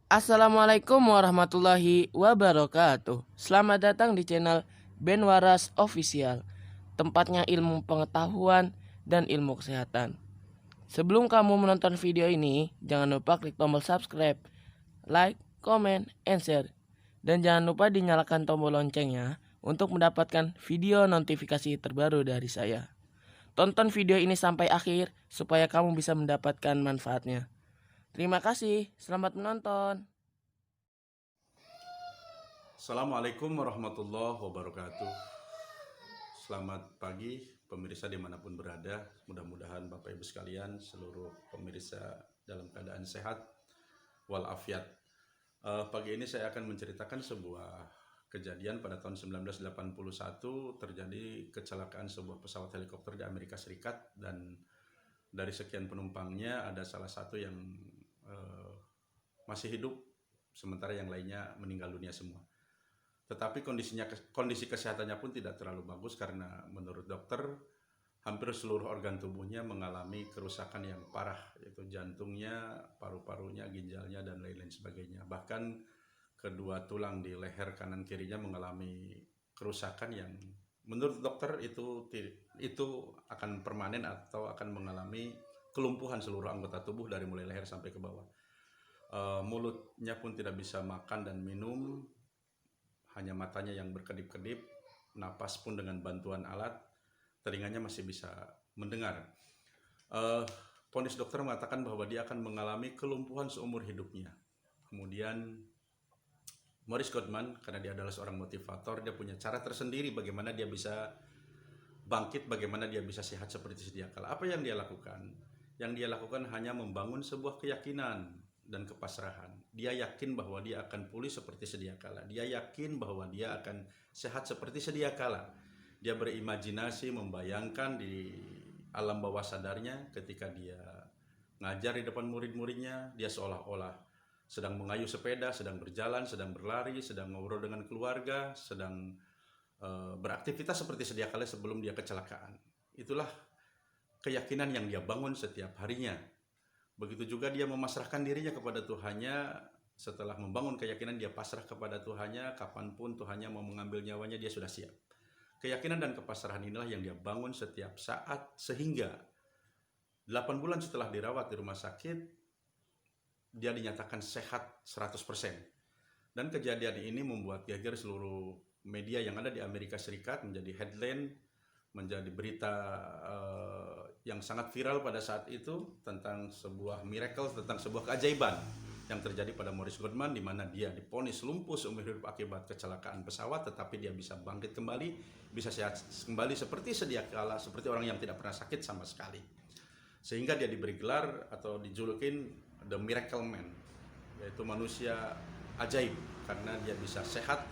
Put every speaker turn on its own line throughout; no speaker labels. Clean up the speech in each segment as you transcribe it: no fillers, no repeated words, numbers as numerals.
Assalamualaikum warahmatullahi wabarakatuh. Selamat datang di channel Ben Waras Official, tempatnya ilmu pengetahuan dan ilmu kesehatan. Sebelum kamu menonton video ini, jangan lupa klik tombol subscribe, like, comment, and share. Dan jangan lupa dinyalakan tombol loncengnya untuk mendapatkan video notifikasi terbaru dari saya. Tonton video ini sampai akhir supaya kamu bisa mendapatkan manfaatnya. Terima kasih, selamat menonton.
Assalamualaikum warahmatullahi wabarakatuh. Selamat pagi pemirsa dimanapun berada. Mudah-mudahan Bapak Ibu sekalian, seluruh pemirsa dalam keadaan sehat walafiat. Pagi ini saya akan menceritakan sebuah kejadian pada tahun 1981. Terjadi kecelakaan sebuah pesawat helikopter di Amerika Serikat, dan dari sekian penumpangnya ada salah satu yang masih hidup, sementara yang lainnya meninggal dunia semua. Tetapi kondisi kesehatannya pun tidak terlalu bagus, karena menurut dokter hampir seluruh organ tubuhnya mengalami kerusakan yang parah, yaitu jantungnya, paru-parunya, ginjalnya, dan lain-lain sebagainya. Bahkan kedua tulang di leher kanan kirinya mengalami kerusakan yang menurut dokter itu akan permanen atau akan mengalami kelumpuhan seluruh anggota tubuh dari mulai leher sampai ke bawah. Mulutnya pun tidak bisa makan dan minum, hanya matanya yang berkedip-kedip, napas pun dengan bantuan alat, telinganya masih bisa mendengar. Vonis dokter mengatakan bahwa dia akan mengalami kelumpuhan seumur hidupnya. Kemudian Morris Goodman, karena dia adalah seorang motivator, dia punya cara tersendiri bagaimana dia bisa bangkit, bagaimana dia bisa sehat seperti sedia kala. Apa yang dia lakukan? Yang dia lakukan hanya membangun sebuah keyakinan dan kepasrahan. Dia yakin bahwa dia akan pulih seperti sedia kala. Dia yakin bahwa dia akan sehat seperti sedia kala. Dia berimajinasi, membayangkan di alam bawah sadarnya ketika dia ngajar di depan murid-muridnya, dia seolah-olah sedang mengayuh sepeda, sedang berjalan, sedang berlari, sedang ngobrol dengan keluarga, sedang beraktivitas seperti sedia kala sebelum dia kecelakaan. Itulah keyakinan yang dia bangun setiap harinya. Begitu juga dia memasrahkan dirinya kepada Tuhannya. Setelah membangun keyakinan, dia pasrah kepada Tuhannya. Kapanpun Tuhannya mau mengambil nyawanya, dia sudah siap. Keyakinan dan kepasrahan inilah yang dia bangun setiap saat, sehingga 8 bulan setelah dirawat di rumah sakit, dia dinyatakan sehat 100%. Dan kejadian ini membuat geger seluruh media yang ada di Amerika Serikat, menjadi headline, menjadi berita yang sangat viral pada saat itu tentang sebuah miracle, tentang sebuah keajaiban yang terjadi pada Morris Goodman, di mana dia divonis lumpuh seumur hidup akibat kecelakaan pesawat, tetapi dia bisa bangkit kembali, bisa sehat kembali seperti sedia kala, seperti orang yang tidak pernah sakit sama sekali. Sehingga dia diberi gelar atau dijulukin The Miracle Man, yaitu manusia ajaib, karena dia bisa sehat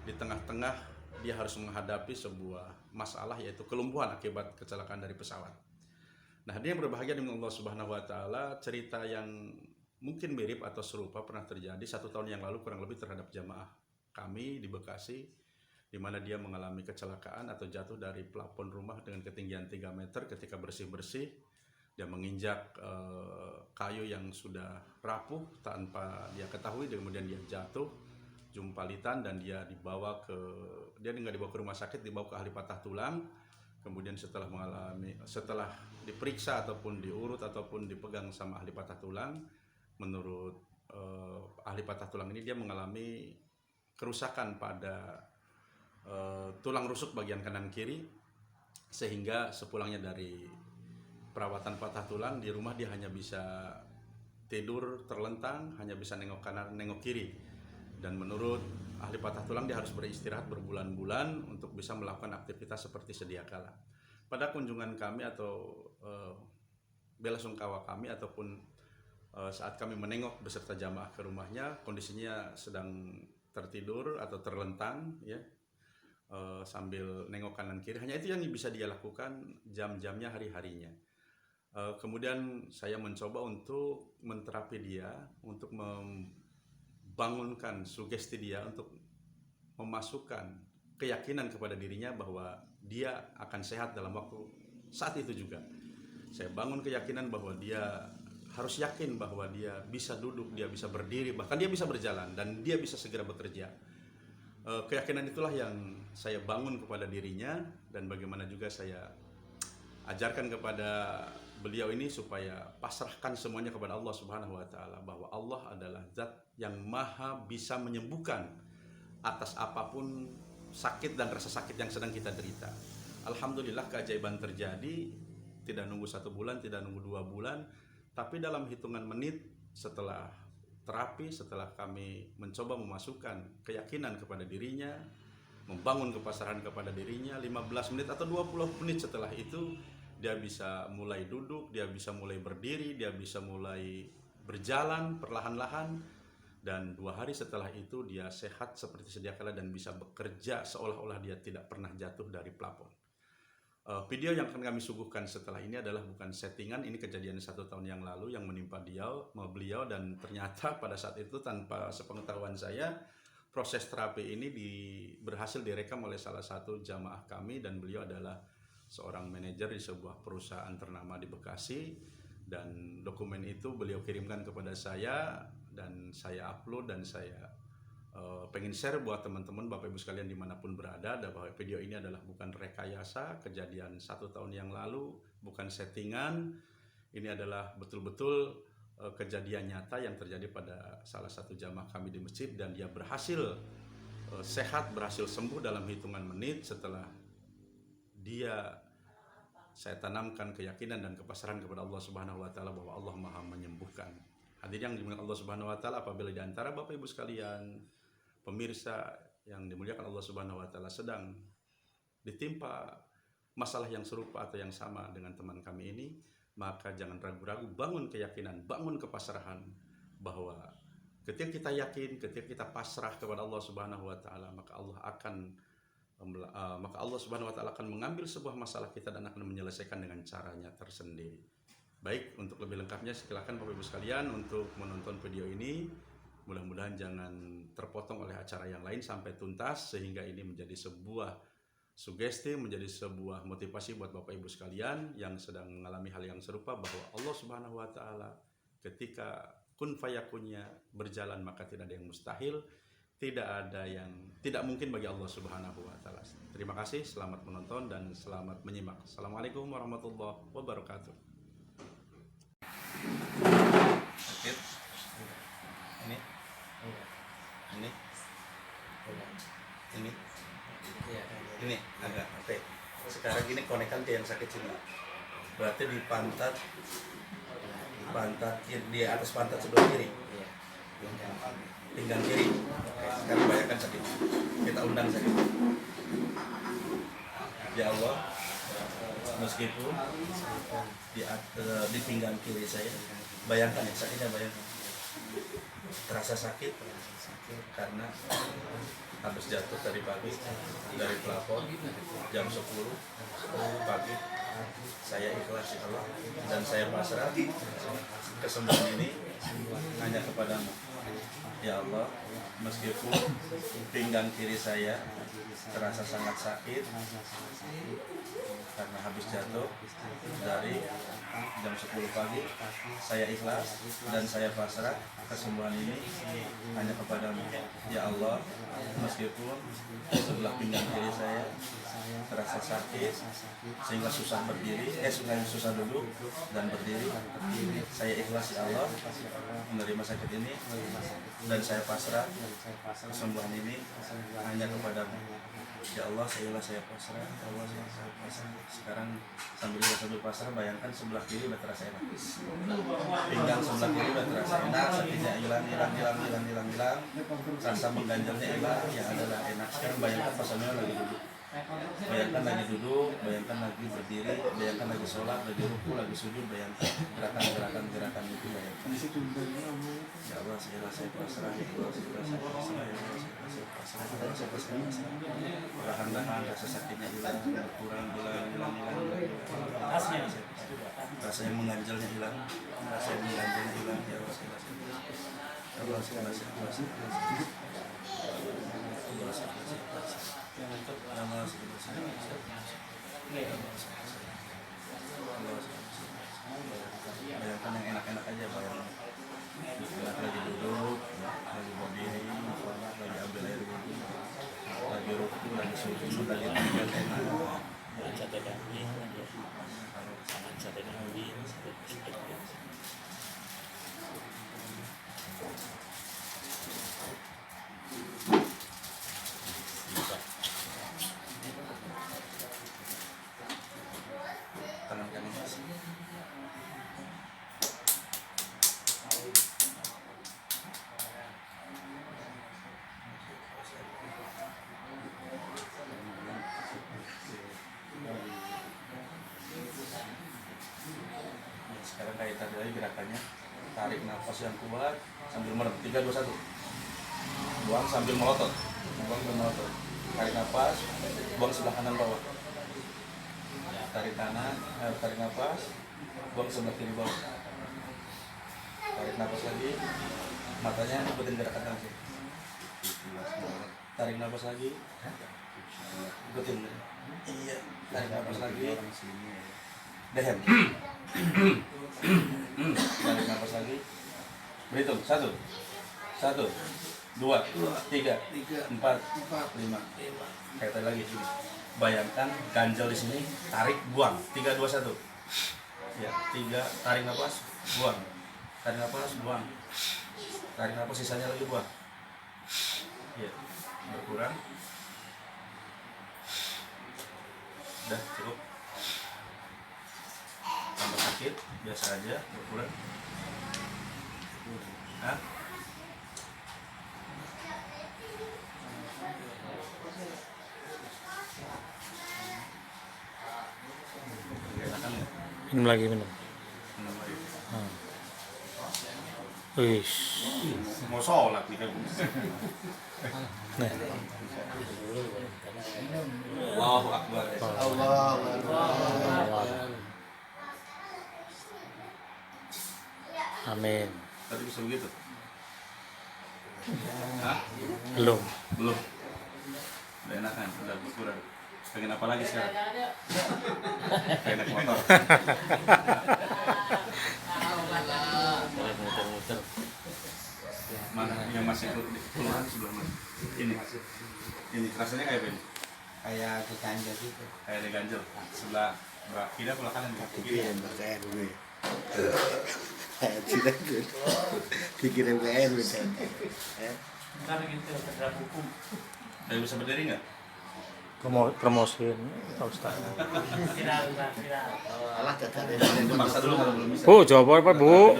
di tengah-tengah dia harus menghadapi sebuah masalah, yaitu kelumpuhan akibat kecelakaan dari pesawat. Nah, dia yang berbahagia dengan Allah Subhanahu wa taala, cerita yang mungkin mirip atau serupa pernah terjadi 1 tahun yang lalu kurang lebih terhadap jamaah kami di Bekasi, di mana dia mengalami kecelakaan atau jatuh dari plafon rumah dengan ketinggian 3 meter. Ketika bersih-bersih, dia menginjak kayu yang sudah rapuh tanpa dia ketahui, kemudian dia jatuh jumpalitan, dan dia nggak dibawa ke rumah sakit, dibawa ke ahli patah tulang. Kemudian setelah diperiksa ataupun diurut ataupun dipegang sama ahli patah tulang, menurut ahli patah tulang ini dia mengalami kerusakan pada tulang rusuk bagian kanan kiri, sehingga sepulangnya dari perawatan patah tulang di rumah dia hanya bisa tidur terlentang, hanya bisa nengok kanan nengok kiri. Dan menurut ahli patah tulang dia harus beristirahat berbulan-bulan untuk bisa melakukan aktivitas seperti sedia kala. Pada kunjungan kami atau bela sungkawa kami ataupun saat kami menengok beserta jamaah ke rumahnya, kondisinya sedang tertidur atau terlentang, ya, sambil nengok kanan kiri. Hanya itu yang bisa dia lakukan jam-jamnya, hari-harinya. Kemudian saya mencoba untuk menterapi dia, untuk membangunkan sugesti dia, untuk memasukkan keyakinan kepada dirinya bahwa dia akan sehat dalam waktu saat itu juga. Saya bangun keyakinan bahwa dia harus yakin bahwa dia bisa duduk, dia bisa berdiri, bahkan dia bisa berjalan, dan dia bisa segera bekerja. Keyakinan itulah yang saya bangun kepada dirinya, dan bagaimana juga saya ajarkan kepada beliau ini supaya pasrahkan semuanya kepada Allah Subhanahu wa taala, bahwa Allah adalah zat yang maha bisa menyembuhkan atas apapun sakit dan rasa sakit yang sedang kita derita. Alhamdulillah keajaiban terjadi, tidak nunggu 1 bulan, tidak nunggu 2 bulan, tapi dalam hitungan menit setelah terapi, setelah kami mencoba memasukkan keyakinan kepada dirinya, membangun kepasrahan kepada dirinya, 15 menit atau 20 menit setelah itu dia bisa mulai duduk, dia bisa mulai berdiri, dia bisa mulai berjalan perlahan-lahan, dan 2 hari setelah itu dia sehat seperti sedia kala dan bisa bekerja seolah-olah dia tidak pernah jatuh dari plafon. Video yang akan kami suguhkan setelah ini adalah bukan settingan, ini kejadian 1 tahun yang lalu yang menimpa beliau, dan ternyata pada saat itu tanpa sepengetahuan saya, proses terapi ini berhasil direkam oleh salah satu jamaah kami, dan beliau adalah seorang manajer di sebuah perusahaan ternama di Bekasi, dan dokumen itu beliau kirimkan kepada saya dan saya upload, dan saya pengen share buat teman-teman Bapak Ibu sekalian dimanapun berada, bahwa video ini adalah bukan rekayasa kejadian 1 tahun yang lalu, bukan settingan. Ini adalah betul-betul kejadian nyata yang terjadi pada salah satu jamaah kami di masjid, dan dia berhasil sehat, berhasil sembuh dalam hitungan menit setelah saya tanamkan keyakinan dan kepasrahan kepada Allah Subhanahu wa taala bahwa Allah Maha menyembuhkan. Hadirin yang dimuliakan Allah Subhanahu wa taala, apabila di antara Bapak Ibu sekalian, pemirsa yang dimuliakan Allah Subhanahu wa taala, sedang ditimpa masalah yang serupa atau yang sama dengan teman kami ini, maka jangan ragu-ragu, bangun keyakinan, bangun kepasrahan, bahwa ketika kita yakin, ketika kita pasrah kepada Allah Subhanahu wa taala, maka Allah Subhanahu wa taala akan mengambil sebuah masalah kita dan akan menyelesaikan dengan caranya tersendiri. Baik, untuk lebih lengkapnya silakan Bapak Ibu sekalian untuk menonton video ini. Mudah-mudahan jangan terpotong oleh acara yang lain sampai tuntas, sehingga ini menjadi sebuah sugesti, menjadi sebuah motivasi buat Bapak Ibu sekalian yang sedang mengalami hal yang serupa, bahwa Allah Subhanahu wa taala ketika kun fayakunnya berjalan, maka tidak ada yang mustahil, tidak ada yang tidak mungkin bagi Allah Subhanahu wa taala. Terima kasih, selamat menonton dan selamat menyimak. Assalamualaikum warahmatullahi wabarakatuh. Sakit? Ini? Ini agak oke. Sekarang gini konekan dia yang sakit sini. Berarti di pantat di atas pantat sebelah kiri. Pinggang kiri. Oke, sekarang bayangkan sakit. Kita undang sakit. Ya Allah, meskipun di pinggang kiri saya, bayangkan ya sakitnya, bayangkan. Terasa sakit karena habis jatuh tadi pagi dari plafon jam 10 pagi. Saya ikhlas ya Allah, dan saya pasrah, kesembuhan ini hanya kepadamu ya Allah. Meskipun pinggang kiri saya terasa sangat sakit karena habis jatuh dari jam 10 pagi, saya ikhlas dan saya pasrah, kesembuhan ini hanya kepadamu ya Allah. Meskipun sebelah pinggang kiri saya terasa sakit sehingga susah berdiri, susah duduk dan berdiri, saya ikhlas ya Allah menerima sakit ini, dan saya pasrah, kesembuhan ini hanya kepadamu ya Allah. Saya pasrah ya Allah, saya pasrah. Sekarang sambil pasrah, bayangkan sebelah kiri udah terasa enak, pinggang sebelah kiri udah terasa enak, sakitnya hilang, rasa mengganjalnya hilang, ya adalah enak. Sekarang bayangkan pasalnya lagi duduk, bayangkan lagi duduk, bayangkan lagi berdiri, bayangkan lagi sholat, lagi ruku, lagi sujud, bayangkan gerakan itu, bayangkan. Ya Allah, saya pasrah, ya Allah, saya pasrah. Perlahan-lahan rasa sakitnya hilang, berkurang, hilang. Rasa yang mengganjalnya hilang, ya Allah, bayangkan yang enak-enak aja,
sate kambing, sama sate kambing,
Tangan kanan Mas. Sekarang kayak tadi lagi gerakannya, tarik nafas yang kuat sambil merem. 3, 2, 1. Buang sambil melotot. Buang sambil melotot. Tarik nafas, buang sebelah kanan bawah. Tarik kanan, tarik nafas, buang sebelah kiri bawah. Tarik nafas lagi, matanya ikutin gerakan langsung. Tarik nafas lagi, ikutin. Iya, tarik nafas lagi. Dehem. Tarik nafas lagi. Berhitung 1, 1, 2, 3, 4, 5. Kayak tadi lagi sini. Bayangkan ganjel di sini, tarik, buang. 3, 2, 1. Ya, 3, tarik nafas, buang. Tarik nafas, buang. Tarik nafas, sisanya lagi buang. Ya, berkurang. Udah, cukup. Tambah sakit, biasa aja, berkurang. Hah? Enakan nggak?
Minum lagi, minum.
Minum lagi.
Wih,
Mau sholat nih kan?
nih.
Allahu Akbar.
Amin.
Tadi bisa begitu? Hah?
Belum.
Belum. Udah enakan, udah berkurang. Pengen apa lagi sekarang? Pengen naik motor.
muter-muter.
Mana yang masih keluhan sebelah mana? Ini. Ini rasanya kayak apa ini?
Kayak keganjel gitu.
Kayak diganjel. Sebelah kiri sebelah kanan nih. Kiri.
Kayak dulu ya. Kayak tidak gitu. Dikirim ke RW.
Kan gitu terhadap hukum.
Udah bisa berdiri nggak?
Promosiin Pak Ustaz.
Viral.
Alah cacat.
Itu maksa dulu kalau belum bisa.
Bu, jawab apa, Bu?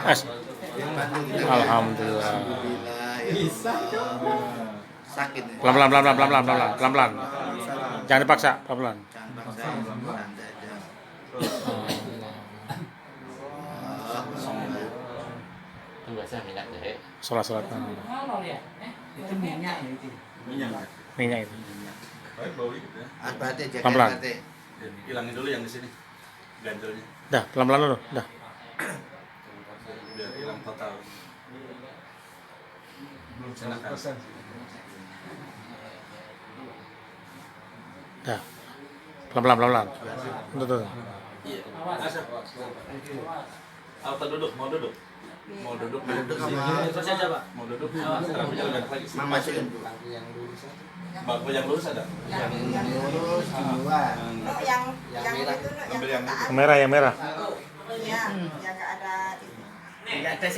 As.
Alhamdulillah.
Alhamdulillah.
Bisa. Sakit ya.
Pelan-pelan. Jangan dipaksa, pelan-pelan.
Jangan paksa. Santai aja.
Kan biasa minyak jahe.
Sholat.
Itu minyak ya itu.
Minyak.
Minyak itu.
Baik bau gitu ya.
Berarti jaga
Pelan-pelan.
berarti.
Hilangin dulu yang di sini. Ganjelnya.
Dah, pelan-pelan dulu. Dah.
Biar hilang total. Belum enakan.
Dah. Pelan-pelan. Tuh.
Iya. Asap. Auto duduk, mau duduk. Mau duduk
sama-
Terus aja, Pak.
Mau duduk. Terapinya udah lagi.
Masukin.
Bangku yang lurus ada.
Yang lurus dua.
yang itu
Ambil yang
kotak
Yang merah.
ya, yang nggak ada itu.